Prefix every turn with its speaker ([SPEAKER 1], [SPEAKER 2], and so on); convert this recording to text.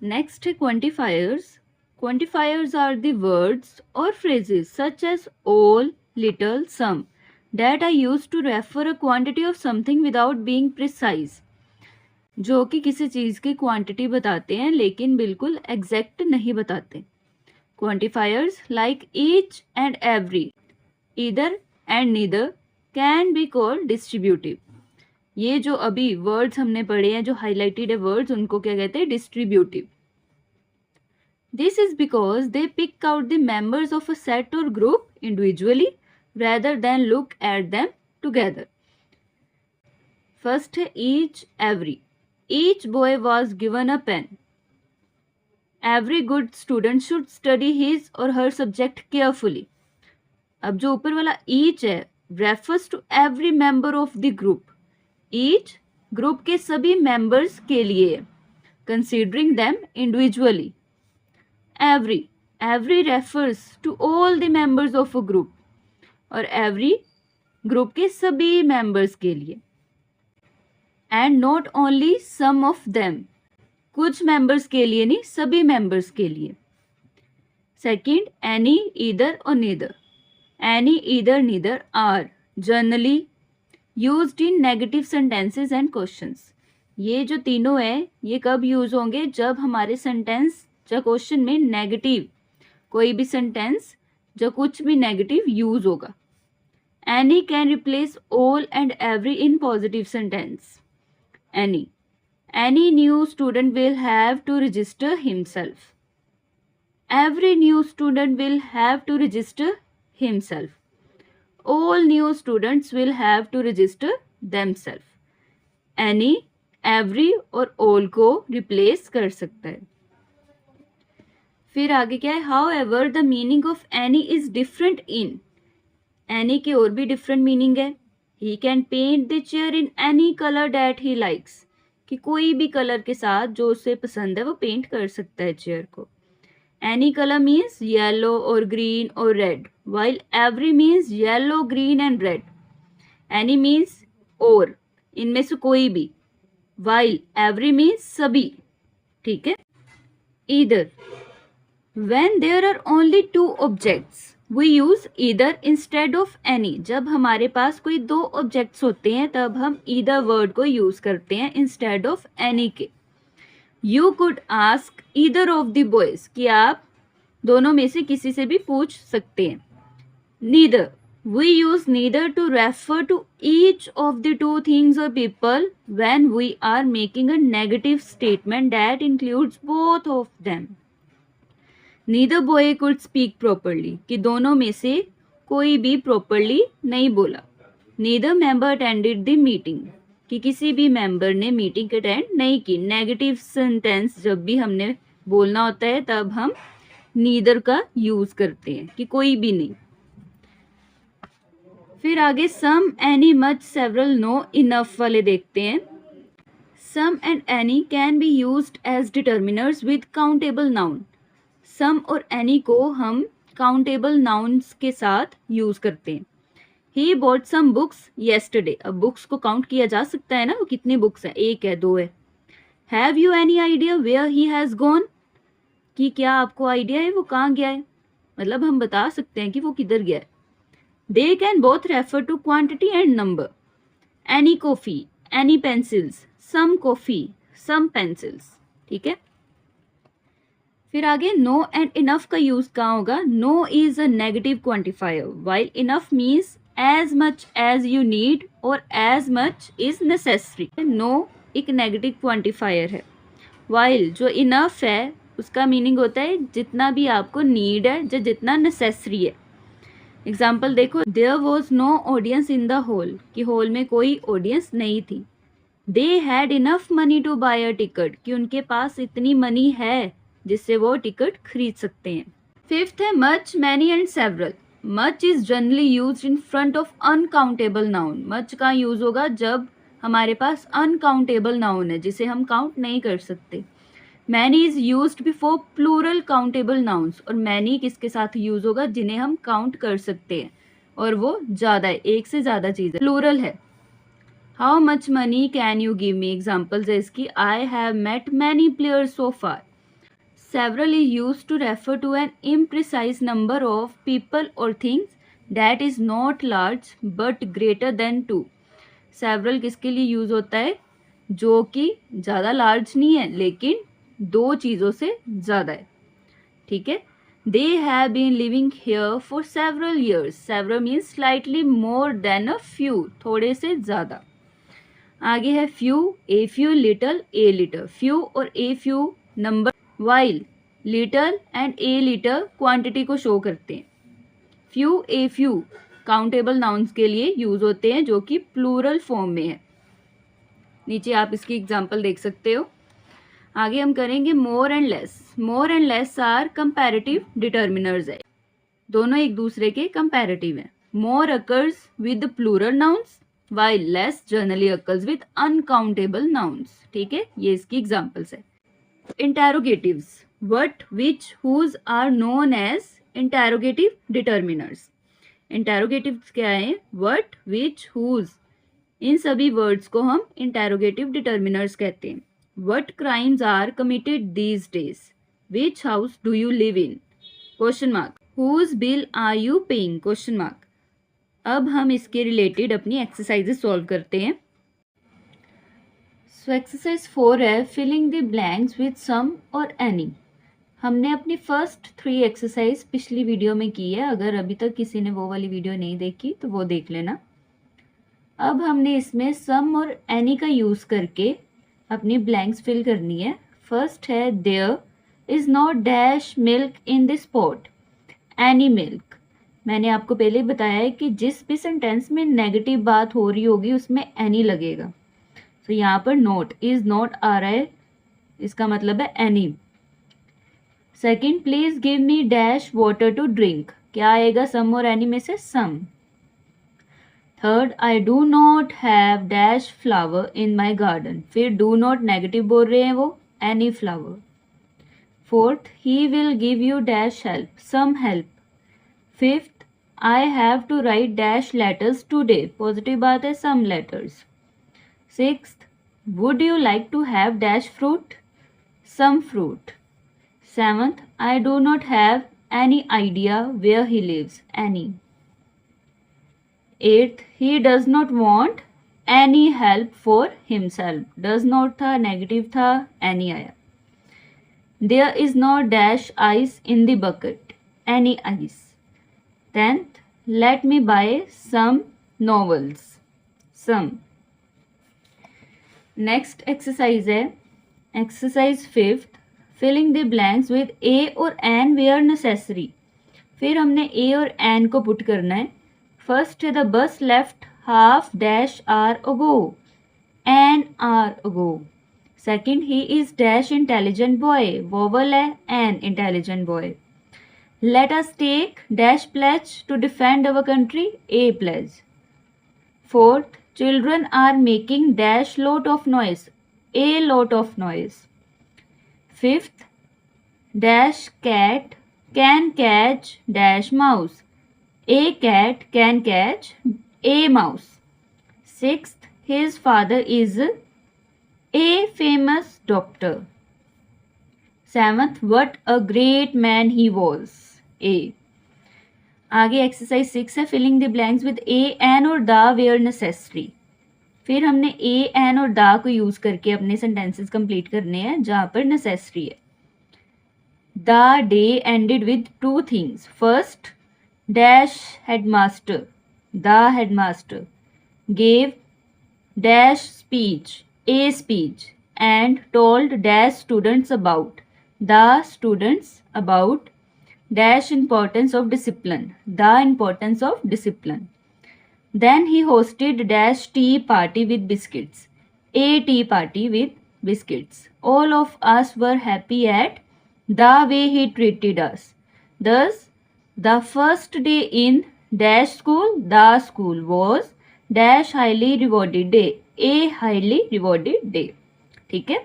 [SPEAKER 1] Next है quantifiers. Quantifiers are the words or phrases such as all, little, some that are used to refer a quantity of something without being precise. जो कि किसी चीज़ की quantity बताते हैं लेकिन बिल्कुल एग्जैक्ट नहीं बताते. Quantifiers like each and every, either and neither can be called distributive. ये जो अभी वर्ड्स हमने पढ़े हैं, जो हाईलाइटेड है वर्ड्स, उनको क्या कहते हैं? Distributive. This is because they pick out the members of a set or group individually rather than look at them together. First है each, every. Each boy was given a pen. Every good student should study his or her subject carefully. अब जो ऊपर वाला each है refers to every member of the group. Each group के सभी members के लिए, considering them individually. Every refers to all the members of a group, और every ग्रुप के सभी members के लिए. And not only some of them, कुछ members के लिए नहीं, सभी members के लिए. Second, any, either or neither. Any, either, neither are generally used in negative sentences and questions. ये जो तीनों है ये कब यूज होंगे? जब हमारे सेंटेंस या क्वेश्चन में नेगेटिव, कोई भी सेंटेंस जो कुछ भी नेगेटिव यूज होगा. Any can replace all and every in positive sentence. Any new student will have to register himself. Every new student will have to register himself. All new students will have to register themselves. Any, every और all को replace कर सकता है. फिर आगे क्या है? However the meaning of any is different in. Any के और भी डिफरेंट मीनिंग है. He can paint the chair in any colour that he likes. कि कोई भी कलर के साथ जो उसे पसंद है वो पेंट कर सकता है चेयर को. एनी कलर मीन्स येलो और ग्रीन और red, while every means yellow, green and red. Any means और, इनमें से कोई भी, वाइल एवरी मीन्स सभी. ठीक है. Either. When there are only two objects, we use either instead of any. जब हमारे पास कोई दो ऑब्जेक्ट्स होते हैं तब हम either वर्ड को यूज करते हैं instead of any के. You could ask either of the boys, कि आप दोनों में से किसी से भी पूछ सकते हैं. Neither. We use neither to refer to each of the two things or people when we are making a negative statement that includes both of them. Neither boy could speak properly. कि दोनों में से कोई भी properly नहीं बोला. Neither member attended the meeting. कि किसी भी member ने meeting attend नहीं की. Negative sentence जब भी हमने बोलना होता है तब हम neither का use करते हैं कि कोई भी नहीं. फिर आगे some, any, much, several, no, enough वाले देखते हैं. Some and any can be used as determiners with countable noun. सम और एनी को हम काउंटेबल नाउन्स के साथ यूज करते हैं. He bought some books yesterday. अब बुक्स को काउंट किया जा सकता है ना, वो कितनी बुक्स हैं? एक है, दो है. Have you any idea where he has gone. कि क्या आपको आइडिया है वो कहाँ गया है? मतलब हम बता सकते हैं कि वो किधर गया है. They can both refer to quantity and number. Any coffee, any pencils, some coffee, some pencils. ठीक है. फिर आगे नो एंड इनफ का यूज कहाँ होगा? No is a negative quantifier, while enough means as much as you need और as much is necessary. No एक negative quantifier है, वाइल जो इनफ है उसका मीनिंग होता है जितना भी आपको नीड है या जितना नेसेसरी है. एग्जाम्पल देखो, there was no audience in the hall. कि हॉल में कोई ऑडियंस नहीं थी. They had enough money to buy a ticket. कि उनके पास इतनी मनी है जिससे वो टिकट खरीद सकते हैं. फिफ्थ है much, many and several. Much is generally used in front of uncountable noun. Much का यूज होगा जब हमारे पास अनकाउंटेबल नाउन है जिसे हम काउंट नहीं कर सकते. Many is used before plural countable nouns. और मैनी किसके साथ यूज होगा? जिन्हें हम काउंट कर सकते हैं और वो ज़्यादा है, एक से ज़्यादा चीज़ है, प्लूरल है. How much money can you give me. Examples है इसकी. I have met many players so far. Several is used to refer to an imprecise number of people or things that is not large but greater than two. Several किसके लिए use होता है? जो कि ज़्यादा large नहीं है लेकिन दो चीज़ों से ज़्यादा है. ठीक है. They have been living here for several years. Several means slightly more than a few. थोड़े से ज़्यादा. आगे है few, a few, little, a little. Few और a few number while little and a little quantity को show करते हैं. few, a few countable nouns के लिए यूज होते हैं जो कि प्लूरल फॉर्म में है. नीचे आप इसकी एग्जांपल देख सकते हो. आगे हम करेंगे more and less. More and less are comparative determiners है. दोनों एक दूसरे के कंपैरेटिव हैं. More occurs with plural nouns while less generally occurs with uncountable nouns. ठीक है, ये इसकी एग्जांपल्स है. Interrogatives. What, which, whose are known as interrogative determiners. Interrogatives क्या है? What, which, whose. इन सभी वर्ड्स को हम interrogative determiners कहते हैं. What crimes are committed these days? Which house do you live in? Question mark. Whose bill are you paying? Question mark. अब हम इसके रिलेटेड अपनी एक्सरसाइजेस सॉल्व करते हैं. सो एक्सरसाइज 4 है filling the blanks with some और एनी. हमने अपनी फर्स्ट 3 एक्सरसाइज पिछली वीडियो में की है. अगर अभी तक किसी ने वो वाली वीडियो नहीं देखी तो वो देख लेना. अब हमने इसमें सम और एनी का यूज़ करके अपनी ब्लैंक्स फिल करनी है. फर्स्ट है there is not dash milk in this pot any milk. मैंने आपको पहले ही बताया है कि जिस भी सेंटेंस में नेगेटिव बात हो रही होगी उसमें एनी लगेगा. तो यहाँ पर नॉट इज नॉट आ रहा है, इसका मतलब है any. Second please give me dash water to drink. क्या आएगा सम और एनी में से? Some. Third I do not have dash flower in my garden. फिर डू नॉट नेगेटिव बोल रहे हैं वो, any flower. Fourth he will give you dash help, some help. Fifth I have to write dash letters today. Positive बात है, some letters. Sixth, would you like to have dash fruit? Some fruit. Seventh, I do not have any idea where he lives. Any. Eighth, he does not want any help for himself. Does not था, negative था, any आया. There is no dash ice in the bucket. Any ice. 10th, let me buy some novels. Some. Next exercise है exercise 5th, filling the blanks with a और an where necessary. फिर हमने a और an को put करना है. First है the bus left half dash hour ago. An hour ago. Second, he is dash intelligent boy. Vowel है an intelligent boy. Let us take dash pledge to defend our country. A pledge. Fourth, children are making dash lot of noise. A lot of noise. Fifth, dash cat can catch dash mouse. A cat can catch a mouse. Sixth, his father is a famous doctor. Seventh, what a great man he was. A. आगे exercise 6 है filling the blanks with a an और the where necessary. फिर हमने a an और the को use करके अपने sentences complete करने हैं जहाँ पर नेसेसरी है. The day ended with 2 things. First, dash headmaster. The headmaster gave dash speech. A speech and told dash students about. The students about dash importance of discipline. The importance of discipline. Then he hosted dash tea party with biscuits. A tea party with biscuits. All of us were happy at the way he treated us. Thus, the first day in dash school, the school was dash highly rewarded day. A highly rewarded day. ठीक है.